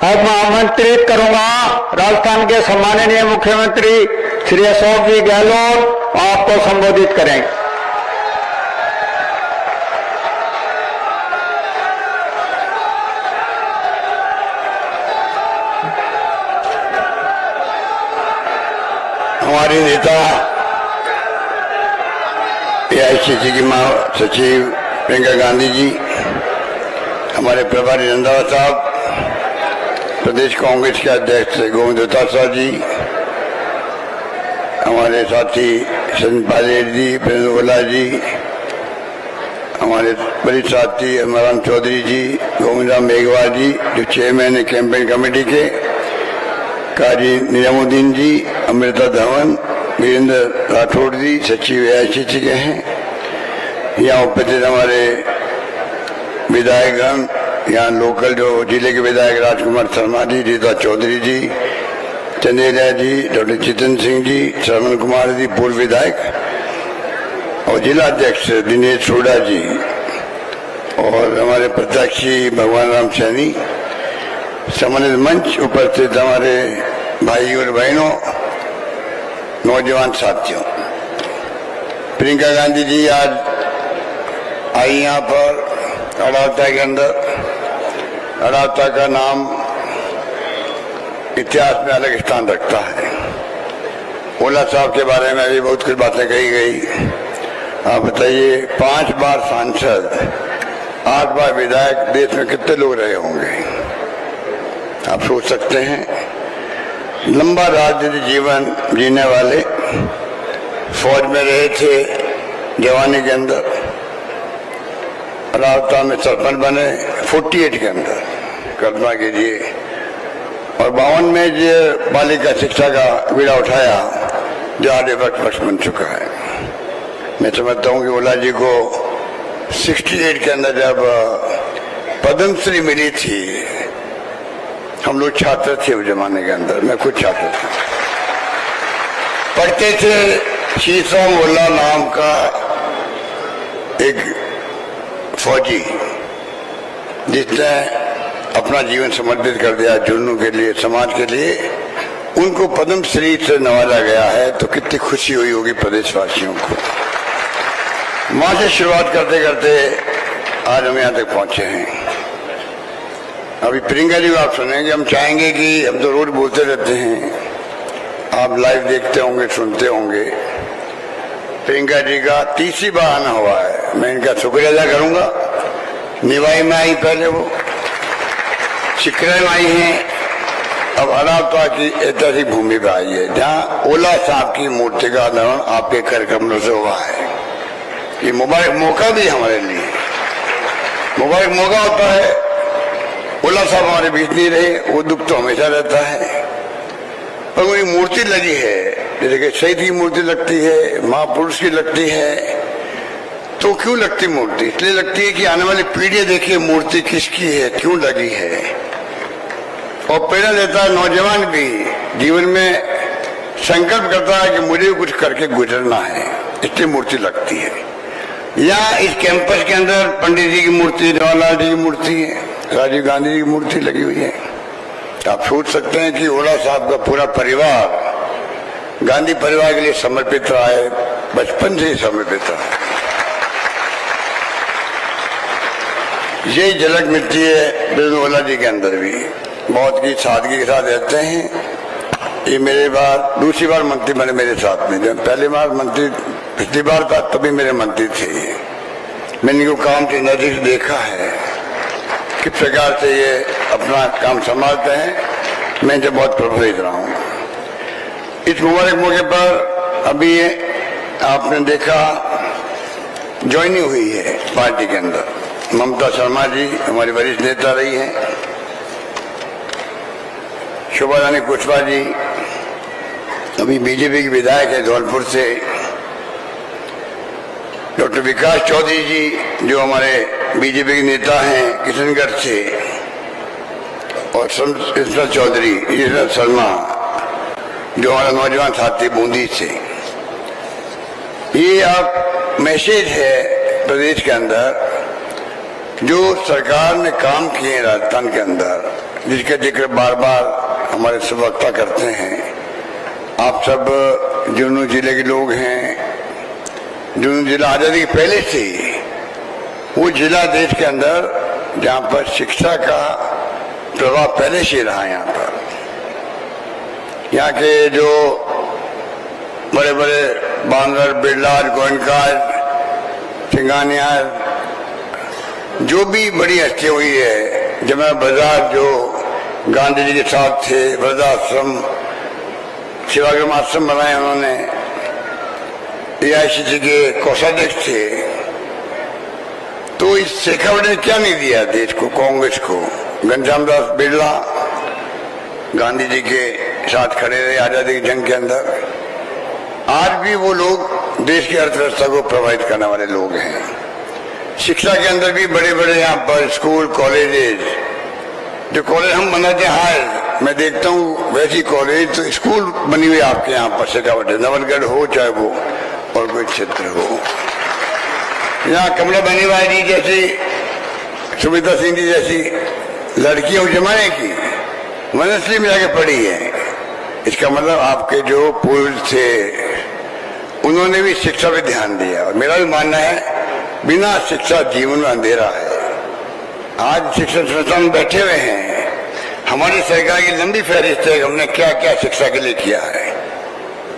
अब मैं आमंत्रित करूंगा राजस्थान के सम्माननीय मुख्यमंत्री श्री अशोक जी गहलोत आपको संबोधित करें। हमारे नेता एआईसीसी की महासचिव प्रियंका गांधी जी, हमारे प्रभारी रंधावा साहब, प्रदेश कांग्रेस के अध्यक्ष गोविंद दत्ता जी, हमारे साथी संत पायलट जी, प्रेम ओला जी, हमारे वरिष्ठ साथी अमराम चौधरी जी, गोविंद राम मेघवाल जी जो चेयरमैन है कैंपेन कमेटी के, काजी निजामुद्दीन जी, अमृता धवन, वीरेंद्र राठौड़ जी सचिव एआईसीसी के हैं। यहाँ उपस्थित हमारे विधायकगण, यहाँ लोकल जो जिले के विधायक राजकुमार शर्मा जी, रीता चौधरी जी, चंदेरिया जी, डॉक्टर चितन सिंह जी, श्रवण कुमार जी पूर्व विधायक, और जिला अध्यक्ष दिनेश सोडा जी, और हमारे प्रत्याशी भगवान राम सैनी, सम्मानित मंच उपस्थित हमारे भाई और बहनों, नौजवान साथियों। प्रियंका गांधी जी आज आई यहाँ पर अड़ावता के अंदर। अड़ावता का नाम इतिहास में अलग स्थान रखता है। ओला साहब के बारे में भी बहुत कुछ बातें कही गई। आप बताइए, 5 बार सांसद, 8 बार विधायक, देश में कितने लोग रहे होंगे? आप सोच सकते हैं। लंबा राजनीतिक जीवन जीने वाले, फौज में रहे थे जवानी के अंदर, रावता में सरपंच बने 48 के अंदर, कल्पना कीजिए, और 52 में जो बालिका शिक्षा का बीड़ा उठाया जो आधे वक्त पक्ष बन चुका है। मैं समझता हूँ कि ओला जी को 68 के अंदर जब पद्मश्री मिली थी, हम लोग छात्र थे उस जमाने के अंदर, मैं खुद छात्र था, पढ़ते थे। शीशम ओला नाम का एक फौजी जिसने अपना जीवन समर्पित कर दिया जुर्नों के लिए, समाज के लिए, उनको पद्मश्री से नवाजा गया है। तो कितनी खुशी हुई होगी प्रदेशवासियों को। वहां से शुरुआत करते करते आज हम यहाँ तक पहुंचे हैं। अभी प्रियंका जी आप सुनेंगे, हम चाहेंगे कि हम तो रोज बोलते रहते हैं, आप लाइव देखते होंगे, सुनते होंगे। प्रियंका जी का 30वीं बार आना हुआ है। मैं इनका शुक्रिया अदा करूंगा। निवाई में आई, पहले वो शिकरे में आई हैं, अब अड़ावता की ऐतिहासिक भूमि पर आई है, जहाँ ओला साहब की मूर्ति का अनावरण आपके कर कमलों से हुआ है। ये मुबारक मौका भी हमारे लिए मुबारक मौका होता है। ओला साहब हमारे बीच नहीं रहे, वो दुख तो हमेशा रहता है, पर वो मूर्ति लगी है, जैसे कि शहीद की मूर्ति लगती है, महापुरुष की लगती है। तो क्यों लगती मूर्ति? इसलिए लगती है कि आने वाली पीढ़ी देखिए मूर्ति किसकी है, क्यों लगी है, और प्रेरणा देता है। नौजवान भी जीवन में संकल्प करता है कि मुझे कुछ करके गुजरना है, इसलिए मूर्ति लगती है। यहाँ इस कैंपस के अंदर पंडित जी की मूर्ति, जवाहरलाल जी की मूर्ति है, राजीव गांधी जी की मूर्ति लगी हुई है। आप सोच सकते हैं कि ओला साहब का पूरा परिवार गांधी परिवार के लिए समर्पित रहा है, बचपन से ही समर्पित रहा है। यही झलक मिलती है प्रेम ओला जी के अंदर भी। बहुत की सादगी के साथ रहते हैं। ये मेरे बार दूसरी बार मंत्री बने मेरे साथ में। जब पहली बार मंत्री पिछली बार था तभी मेरे मंत्री थे। मैंने इनको काम से नजदीक से देखा है किस प्रकार से ये अपना काम संभालते हैं। मैं इनसे बहुत प्रभावित रहा हूँ। इस मुबारक मौके पर अभी आपने देखा ज्वाइनिंग हुई है पार्टी के अंदर। ममता शर्मा जी हमारी वरिष्ठ नेता रही हैं, शोभा रानी कुशवाहा जी अभी बीजेपी की विधायक है धौलपुर से, डॉक्टर विकास चौधरी जी जो हमारे बीजेपी के नेता हैं किशनगढ़ से, और ईश्वर चौधरी, ईश्वर शर्मा जो हमारा नौजवान साथी बूंदी से। ये आप मैसेज है प्रदेश के अंदर जो सरकार ने काम किए राजस्थान के अंदर, जिसका जिक्र बार बार हमारे सब वक्ता करते हैं। आप सब झुंझुनू जिले के लोग हैं। झुंझुनू जिला आजादी के पहले से वो जिला देश के अंदर जहाँ पर शिक्षा का प्रभाव पहले से रहा है। यहाँ पर यहाँ के जो बड़े बड़े बांगर, बिरला, गोयनका, सिंगानिया, जो भी बड़ी हस्ती हुई है, जमा बाजार जो गांधी जी के साथ थे, वृद्धाश्रम, सेवाग्राम आश्रम बनाए उन्होंने, AICC के कोषाध्यक्ष थे। तो इस शेखावट ने क्या नहीं दिया देश को, कांग्रेस को। घनश्याम दास बिरला गांधी जी के साथ खड़े रहे आजादी की जंग के अंदर। आज भी वो लोग देश की अर्थव्यवस्था को प्रभावित करने वाले लोग हैं। शिक्षा के अंदर भी बड़े बड़े यहाँ पर स्कूल, कॉलेजेस, जो कॉलेज हम बनाते हैं, मैं देखता हूँ वैसी कॉलेज तो स्कूल बनी हुई आपके यहाँ पर शेखावट, नवलगढ़ हो चाहे वो और कोई क्षेत्र हो। यहाँ कमला बनीवाल जी जैसी, सुमित्रा सिंह जी जैसी लड़कियां उस जमाने की वनश्री में जाके पढ़ी है। इसका मतलब आपके जो पूर्व थे उन्होंने भी शिक्षा पे ध्यान दिया। और मेरा भी मानना है बिना शिक्षा जीवन में अंधेरा है। आज शिक्षण संस्थान में बैठे हुए हैं, हमारी सरकार की लंबी फहरिस्त है हमने क्या क्या शिक्षा के लिए किया है।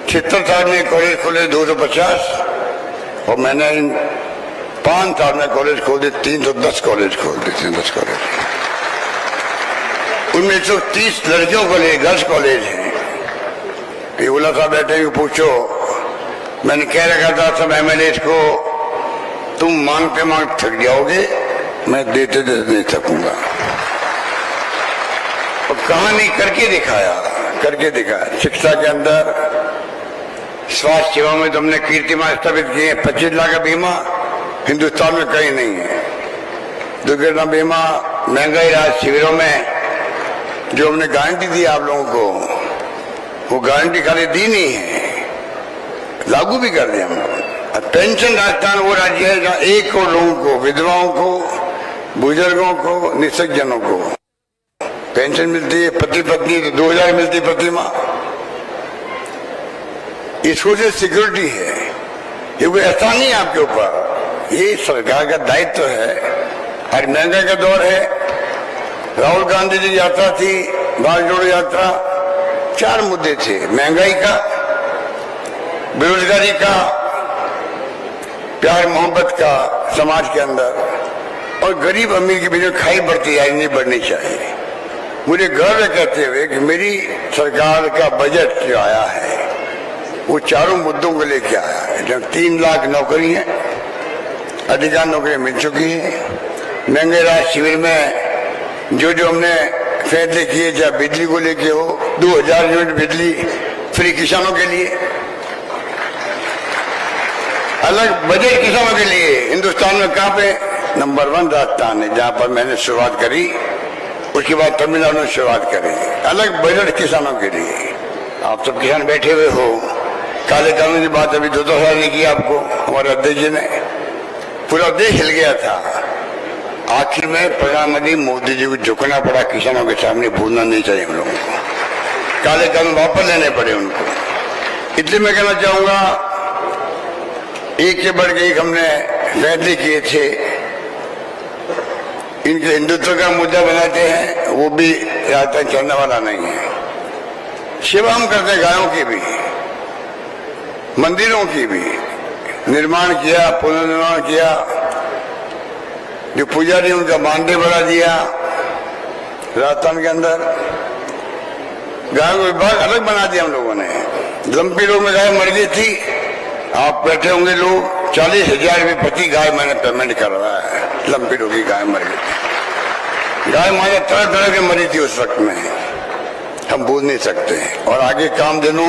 76 साल में कॉलेज खोले 250, और मैंने 5 साल में कॉलेज खोल दिए 310 कॉलेज खोल दिए, 310 कॉलेज। उनमें 130 लड़कियों को ले गर्ल्स कॉलेज है। उल्ला साहब बैठे हैं, पूछो, मैंने कह रखा था सब MLAs को, तुम मांगते मांग थक जाओगे, मैं देते देते नहीं थकूंगा। और कहानी करके दिखाया। शिक्षा के अंदर, स्वास्थ्य सेवा में तो हमने कीर्तिमान स्थापित किए। 25 लाख का बीमा हिंदुस्तान में कहीं नहीं है। दुर्घटना बीमा, महंगाई राहत शिविरों में जो हमने गारंटी दी आप लोगों को, वो गारंटी खाली दी नहीं है, लागू भी कर दिया हम लोग। पेंशन राजस्थान वो राज्य है जहाँ 1 करोड़ लोगों को, विधवाओं को, बुजुर्गों को, निःशक्तजनों को पेंशन मिलती है। पति पत्नी तो 2000 मिलती प्रति माह। ये सोशल सिक्योरिटी है, ये कोई एहसान नहीं है आपके ऊपर, ये सरकार का दायित्व है। आज महंगाई का दौर है। राहुल गांधी जी की यात्रा थी, भारत जोड़ो यात्रा, 4 मुद्दे थे। महंगाई का, बेरोजगारी का, प्यार मोहब्बत का समाज के अंदर, और गरीब अमीर के बीच में खाई बढ़ती है, नहीं बढ़नी चाहिए। मुझे गर्व कहते हुए कि मेरी सरकार का बजट जो आया है वो चारों मुद्दों को लेके आया है। जब 3 लाख नौकरी है, अधिकार नौकरियां मिल चुकी है। महंगाई राहत शिविर में जो जो हमने फैसले किए, चाहे बिजली को लेके हो, 2000 यूनिट बिजली फ्री किसानों के लिए, अलग बजट किसानों के लिए। हिंदुस्तान में कहाँ पे नंबर 1 राजस्थान है, जहां पर मैंने शुरुआत करी। उसके बाद तमिलनाडु में शुरुआत करी, अलग बजट किसानों के लिए। आप सब किसान बैठे हुए हो। काले कानून की बात अभी 2 साल नहीं की आपको, हमारे अध्यक्ष जी ने, पूरा देश हिल गया था। आखिर में प्रधानमंत्री मोदी जी को झुकना पड़ा किसानों के सामने, भूलना नहीं चाहिए हम लोगों को। काले कानून वापस लेने पड़े उनको। इसलिए मैं कहना चाहूंगा, एक के बढ़ के एक हमने फैसले किए थे। इनके हिंदुत्व का मुद्दा बनाते हैं, वो भी राजस्थान चलने वाला नहीं है। सेवा हम करते हैं, गायों की भी, मंदिरों की भी निर्माण किया, पुनर्निर्माण किया। जो पुजारी उनका मानदेय बढ़ा दिया राजस्थान के अंदर। गायों का विभाग अलग बना दिया हम लोगों ने। लंबी रोग में गाय मर गई थी, आप बैठे होंगे लोग, 40,000 रुपये प्रति गाय मैंने पेमेंट करवाया है। लंबी रोग की गाय मर गई। गाय मारे तरह तरह की मरी थी उस वक्त में, हम भूल नहीं सकते। और आगे कामधेनु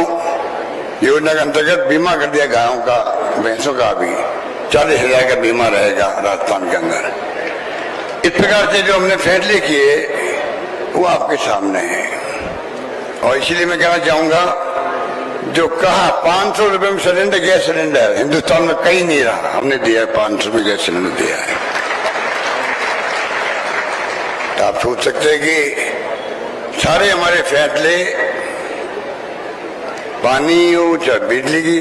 योजना के अंतर्गत बीमा कर दिया गायों का, भैंसों का भी 40,000 का बीमा रहेगा राजस्थान के अंदर। इस प्रकार से जो हमने फैसले किए वो आपके सामने है। और इसीलिए मैं कहना चाहूंगा, जो कहा 500 रुपए में सिलेंडर, गैस सिलेंडर हिंदुस्तान में कहीं नहीं रहा, हमने दिया 500 में गैस सिलेंडर दिया है। तो आप सोच सकते हैं कि सारे हमारे फैसले, पानी हो चाहे बिजली की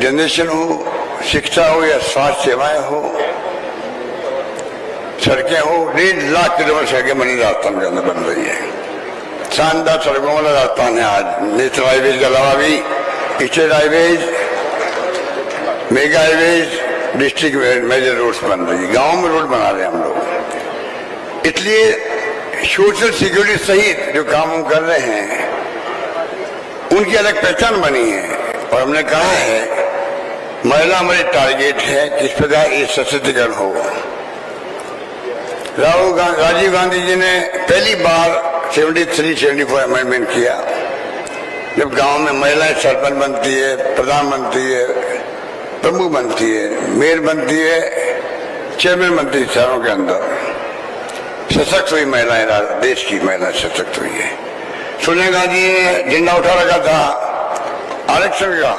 जनरेशन हो, शिक्षा हो या स्वास्थ्य सेवाएं हो, सड़कें हो, 1.5 लाख किलोमीटर सड़कें बनी राजस्थान के अंदर बन रही है। शानदार सड़कों वाला राजस्थान है आज। नेशनल हाईवेज के अलावा भी state highways, mega highways, district major roads बन रही है। गाँव में रोड बना रहे हैं हम लोग। इसलिए सोशल सिक्योरिटी सहित जो काम हम कर रहे हैं उनकी अलग पहचान बनी है। और हमने कहा है महिला हमारी टारगेट है, किस प्रकार ये सशक्तिकरण हो। राजीव गांधी जी ने पहली बार 73-74 अमेंडमेंट किया, जब गांव में महिलाएं सरपंच बनती है, प्रधान बनती है, प्रमुख बनती है, मेयर बनती है, चेयरमैन बनती है। शहरों के अंदर सशक्त हुई महिलाएं, देश की महिलाएं सशक्त हुई है। सोनिया गांधी ने झंडा उठा रखा था आरक्षण का,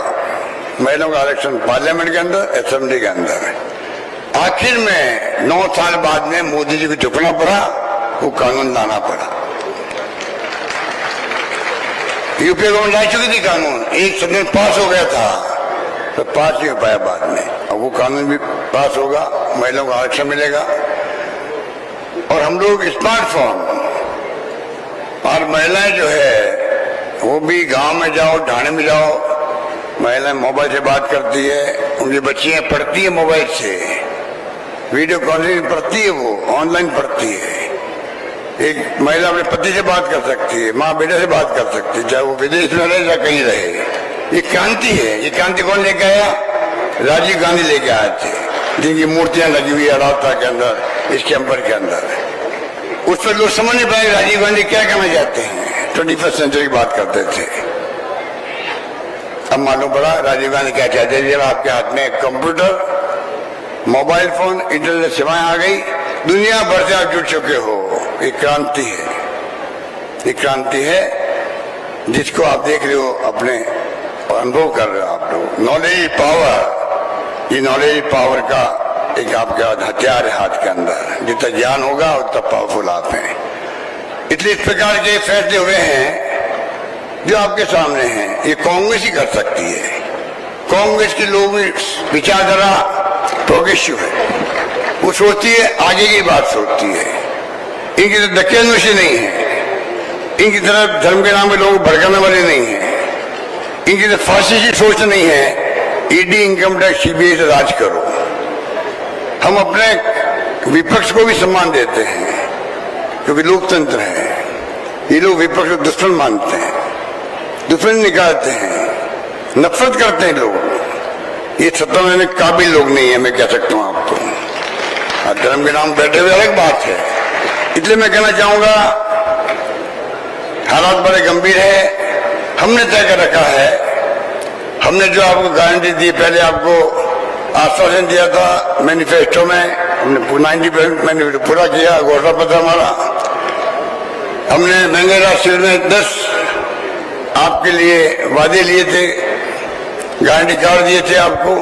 महिलाओं का आरक्षण पार्लियामेंट के अंदर, असेंबली के अंदर। आखिर में 9 साल बाद में मोदी जी को झुकना पड़ा, वो कानून लाना पड़ा। यूपी गवर्नमेंट ला चुकी थी कानून, एक सदन पास हो गया था, तो पास नहीं हो पाया बाद में। अब वो कानून भी पास होगा, महिलाओं को आरक्षण मिलेगा। और हम लोग स्मार्टफोन, और महिलाएं जो है वो भी गांव में जाओ, ढाणे में जाओ, महिलाएं मोबाइल से बात करती है, उनकी बच्चियां पढ़ती है मोबाइल से, वीडियो कॉन्फ्रेंसिंग पढ़ती है, वो ऑनलाइन पढ़ती है। एक महिला अपने पति से बात कर सकती है, माँ बेटे से बात कर सकती है, चाहे वो विदेश में रहे या कहीं रहे। ये क्रांति है। ये क्रांति कौन लेके आया? राजीव गांधी लेके आए थे, जिनकी मूर्तियां लगी हुई है राजस्थान के अंदर, इस कैंपर के अंदर। उस पर लोग समझ नहीं पाए राजीव गांधी क्या कहना चाहते हैं। 21st सेंचुरी की बात करते थे। अब मालूम पड़ा राजीव गांधी क्या चाहते हैं। जब आपके हाथ में कंप्यूटर, मोबाइल फोन, इंटरनेट सेवाएं आ गई, दुनिया भर से आप जुड़ चुके हो। ये क्रांति है, ये क्रांति है जिसको आप देख रहे हो, अपने अनुभव कर रहे हो आप लोग। नॉलेज पावर, ये नॉलेज पावर का एक आपके हथियार है हाथ के अंदर। जितना ज्ञान होगा उतना पावरफुल आप हैं। इसलिए इस प्रकार के फैसले हुए हैं जो आपके सामने हैं, ये कांग्रेस ही कर सकती है। कांग्रेस के लोग विचारधारा प्रोग्रेसिव है, वो सोचती है आगे की बात सोचती है। इनकी तरफ धक्केनुशी नहीं है, इनकी तरफ धर्म के नाम पे लोग भड़काने वाले नहीं है, इनकी तरफ फांसी की सोच नहीं है। ईडी, इनकम टैक्स, सीबीआई से राज करो। हम अपने विपक्ष को भी सम्मान देते हैं क्योंकि लोकतंत्र है। ये लोग विपक्ष को दुश्मन मानते हैं, दुश्मन निकालते हैं, नफरत करते हैं लोग। ये सत्ता में काबिल लोग नहीं है, मैं कह सकता हूं आपको। धर्म के नाम बैठे हुए अलग बात है। इसलिए मैं कहना चाहूंगा हालात बड़े गंभीर है। हमने तय कर रखा है, हमने जो आपको गारंटी दी, पहले आपको आश्वासन दिया था मैनिफेस्टो में, हमने 90% मैनिफेस्टो पूरा किया। घोषणा पत्र हमारा, हमने महंगे राशि में 10 आपके लिए वादे लिए थे, गारंटी कार्ड दिए थे आपको।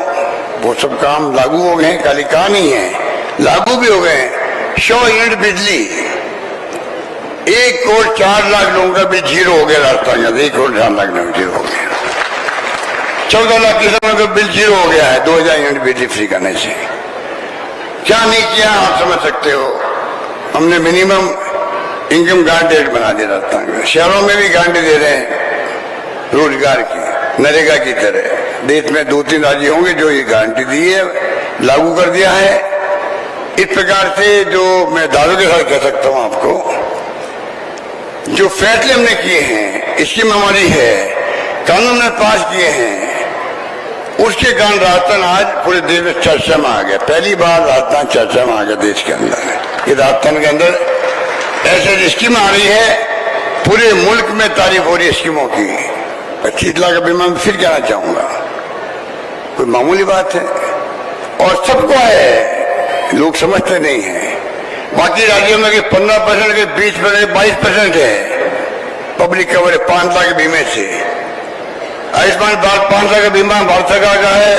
वो सब काम लागू हो गए, खाली कहा नहीं है, लागू भी हो गए। 100 यूनिट बिजली, 1 करोड़ 4 लाख लोगों का बिल जीरो हो गया राजस्थान का। 1 करोड़ 4 लाख लोग जीरो हो गया। 14 लाख किसानों का बिल जीरो हो गया है 2000 यूनिट बिजली फ्री करने से। क्या नहीं किया आप समझ सकते हो। हमने मिनिमम इनकम गारंटी बना दिया राजस्थान में। शहरों में भी गारंटी दे रहे हैं रोजगार की, नरेगा की तरह। देश में 2-3 राज्य होंगे जो ये गारंटी दी है, लागू कर दिया है। इस प्रकार से जो मैं दावे के साथ कह सकता हूं आपको, जो फैसले हमने किए हैं, स्कीम हमारी है, कानून ने पास किए हैं, उसके कारण राजस्थान आज पूरे देश में चर्चा में आ गया। पहली बार राजस्थान चर्चा में आ गया देश के अंदर। ये राजस्थान के अंदर ऐसे स्कीम आ रही है, पूरे मुल्क में तारीफ हो रही है स्कीमों की। 25 लाख का बीमा मैं फिर कहना चाहूंगा, कोई मामूली बात है और सबको है, लोग समझते नहीं है। बाकी राज्यों में 15%, के 20%, 22% है पब्लिक कवर है 5 लाख के बीमे से। आयुष्मान भारत 5 लाख का बीमा भारत सरकार का है।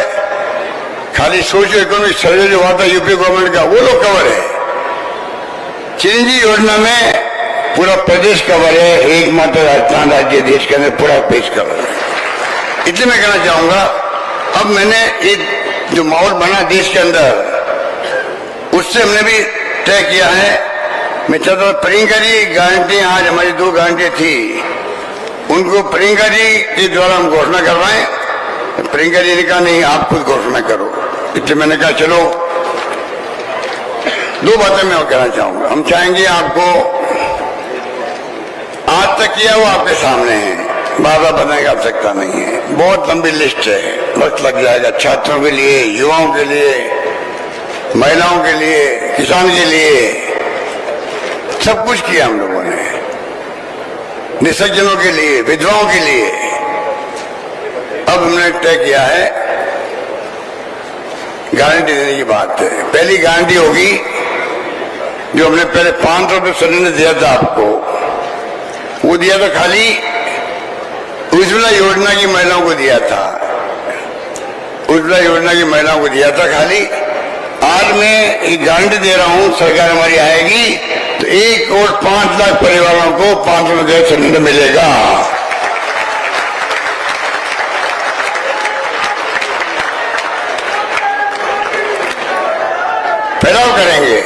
खाली सोशियो इकोनॉमिक सर्वे जो हुआ था यूपी गवर्नमेंट का, वो लोग कवर है। चिरंजीवी योजना में पूरा प्रदेश कवर है, एकमात्र राजस्थान राज्य देश के अंदर पूरा पेश कवर है। इसलिए मैं कहना चाहूंगा, अब मैंने एक जो माहौल बना देश के अंदर, उससे हमने भी तय किया है। मैं चाहता हूँ प्रियंका जी गारंटी, आज हमारी 2 गारंटी थी, उनको प्रियंका जी के द्वारा हम घोषणा करवाएं। प्रियंका जी ने कहा नहीं, आप खुद घोषणा करो। इसलिए मैंने कहा चलो 2 बातें मैं कहना चाहूंगा। हम चाहेंगे आपको, आज तक किया वो आपके सामने है, बाधा बनाने की आवश्यकता नहीं है। बहुत लंबी लिस्ट है, वक्त लग जाएगा। छात्रों के लिए, युवाओं के लिए, महिलाओं के लिए, किसान के लिए, सब कुछ किया हम लोगों ने, निसज्जनों के लिए, विधवाओं के लिए। अब हमने तय किया है गारंटी देने की बात है। पहली गारंटी होगी जो हमने पहले 500 रुपये सिलेंडर दिया था आपको, वो दिया था खाली उज्ज्वला योजना की महिलाओं को दिया था, उज्ज्वला योजना की महिलाओं को दिया था खाली। आज मैं एक गारंटी दे रहा हूं, सरकार हमारी आएगी तो 1 करोड़ 5 लाख परिवारों को 500 रुपये सिलेंडर मिलेगा। फैलाव करेंगे।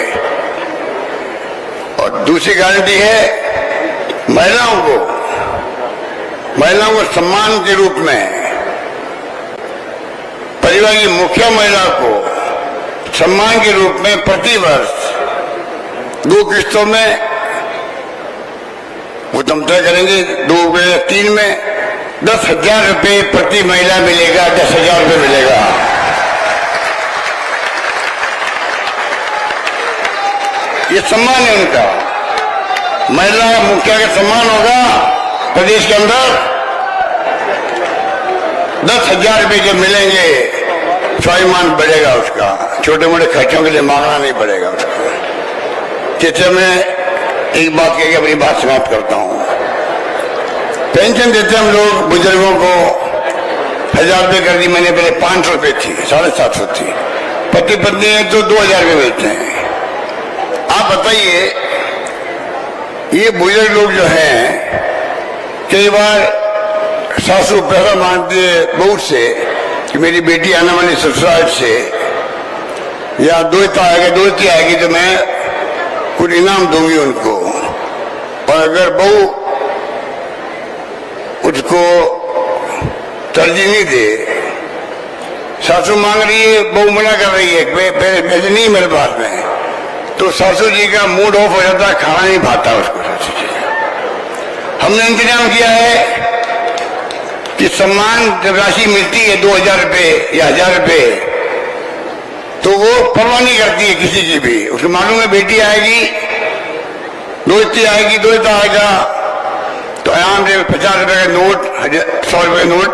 और दूसरी गारंटी है महिलाओं को सम्मान के रूप में, परिवार की मुखिया महिला को सम्मान के रूप में प्रति वर्ष 2 किस्तों में, वो तुम तय करेंगे 2 या 3 में, 10,000 रुपये प्रति महिला मिलेगा, 10,000 रुपये मिलेगा। ये सम्मान है उनका, महिला मुखिया का सम्मान होगा प्रदेश के अंदर। 10,000 रुपये जो मिलेंगे, स्वाभिमान बढ़ेगा उसका, छोटे मोटे खर्चों के लिए मांगना नहीं पड़ेगा उसको। जैसे मैं एक बात कह के अपनी बात समाप्त करता हूं। पेंशन देते हम लोग बुजुर्गों को, 1,000 रुपये कर दी मैंने, पहले 500 रुपये थी, 750 थी। पति पत्नी है तो 2,000 रुपये मिलते हैं। आप बताइए, ये बुजुर्ग लोग जो हैं, कई बार सासू पैसा मांगते बहू से कि मेरी बेटी आने वाली ससुराल से, या दोहता आएगी तो मैं कुछ इनाम दूंगी उनको। और अगर बहू उसको तरजीह नहीं दे, सासू मांग रही है, बहू मना कर रही है, पैसे नहीं मेरे पास में, तो सासू जी का मूड ऑफ हो जाता है, खाना नहीं भाता उसको सासू जी का। हमने इंतजाम किया है कि सम्मान जब राशि मिलती है 2,000 रुपये या 1,000 रुपये, तो वो परवाह नहीं करती है किसी की भी। उसको मालूम है बेटी आएगी, दोस्ती आएगी, दोस्ता आएगा, तो आराम से 50 रुपये का नोट, 100 रुपये नोट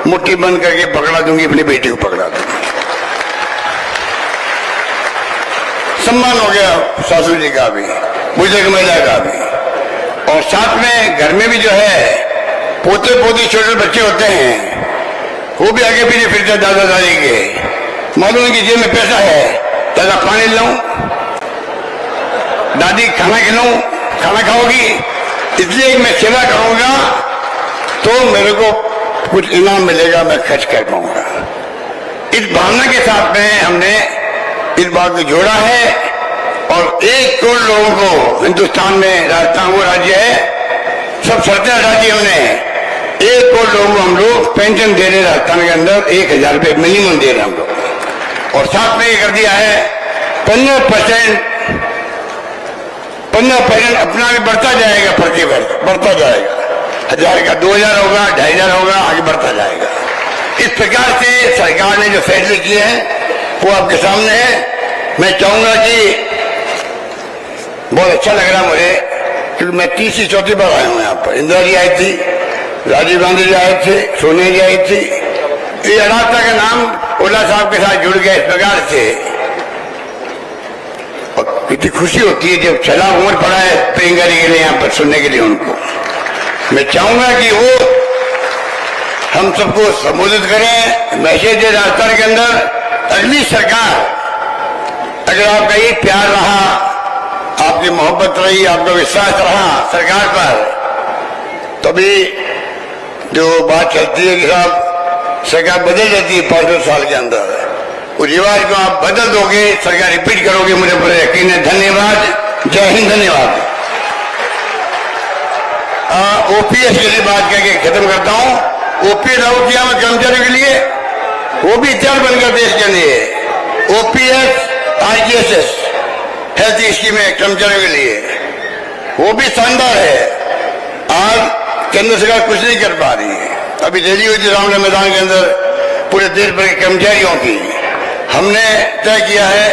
मुट्ठी बंद करके पकड़ा दूंगी, अपनी बेटी को पकड़ा दूंगी। सम्मान हो गया सासू जी का भी, बुजुर्ग महिला का भी। और साथ में घर में भी जो है पोते पोती छोटे बच्चे होते हैं, वो भी आगे पीछे फिरते दादा दादी के। मालूम है कि जेब में पैसा है, दादा पानी लाऊं, दादी खाना खिलाऊं, खाना खाओगी, इसलिए मैं सेवा करूंगा तो मेरे को कुछ इनाम मिलेगा, मैं खर्च कर पाऊंगा। इस भावना के साथ में हमने इस बात को जोड़ा है। और 1 करोड़ लोगों को हिंदुस्तान में, राजस्थान वो राज्य है, सब शर्तें हटा दी हमने। 1 करोड़ लोगों को हम लोग पेंशन दे रहे, राजस्थान के अंदर 1,000 रुपये मिनिमम दे रहे हम लोग। और साथ में ये कर दिया है 15% अपना भी बढ़ता जाएगा, प्रति वर्ष बढ़ता जाएगा। 1,000 का 2,000 होगा, 2,500 होगा, आगे बढ़ता जाएगा। इस प्रकार से सरकार ने जो फैसले किए हैं वो आपके सामने है। मैं चाहूंगा कि बहुत अच्छा लग रहा मुझे, क्योंकि मैं 3री 4थी बार आया हूं यहाँ पर। इंदिरा जी आई थी, राजीव गांधी जी आए थे, सोनिया जी आई थी। ये अनाथा का नाम ओला साहब के साथ जुड़ गया इस प्रकार से। और कितनी खुशी होती है जब चला उम्र पड़ा है प्रियंका जी के लिए यहाँ पर सुनने के लिए उनको। मैं चाहूंगा कि वो हम सबको संबोधित करें, मैसेज है राजस्थान के अंदर। अगली सरकार, अगर आपका ये प्यार रहा, आपकी मोहब्बत रही, आपका विश्वास रहा सरकार पर, तभी जो बात चलती है कि साहब सरकार बदल जाती है 5 साल के अंदर, उस रिवाज को आप बदल दोगे, सरकार रिपीट करोगे, मुझे पूरा यकीन है। धन्यवाद। जय हिंद। धन्यवाद। ओपीएस के लिए बात करके खत्म करता हूं। ओपीएस लागू किया मैं कर्मचारियों के लिए, वो भी इतिहास बनकर देश के लिए। ओपीएस आईजीएसएस हेल्थ स्कीम है कर्मचारियों के लिए, वो भी शानदार है। आज केंद्र सरकार कुछ नहीं कर पा रही है। अभी रैली हुई थी रामलीला मैदान के अंदर पूरे देश भर के कर्मचारियों की। हमने तय किया है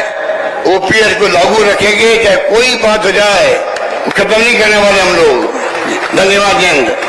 ओपीएस को लागू रखेंगे, चाहे कोई बात हो जाए, खत्म नहीं करने वाले हम लोग। धन्यवाद। जय हिंद।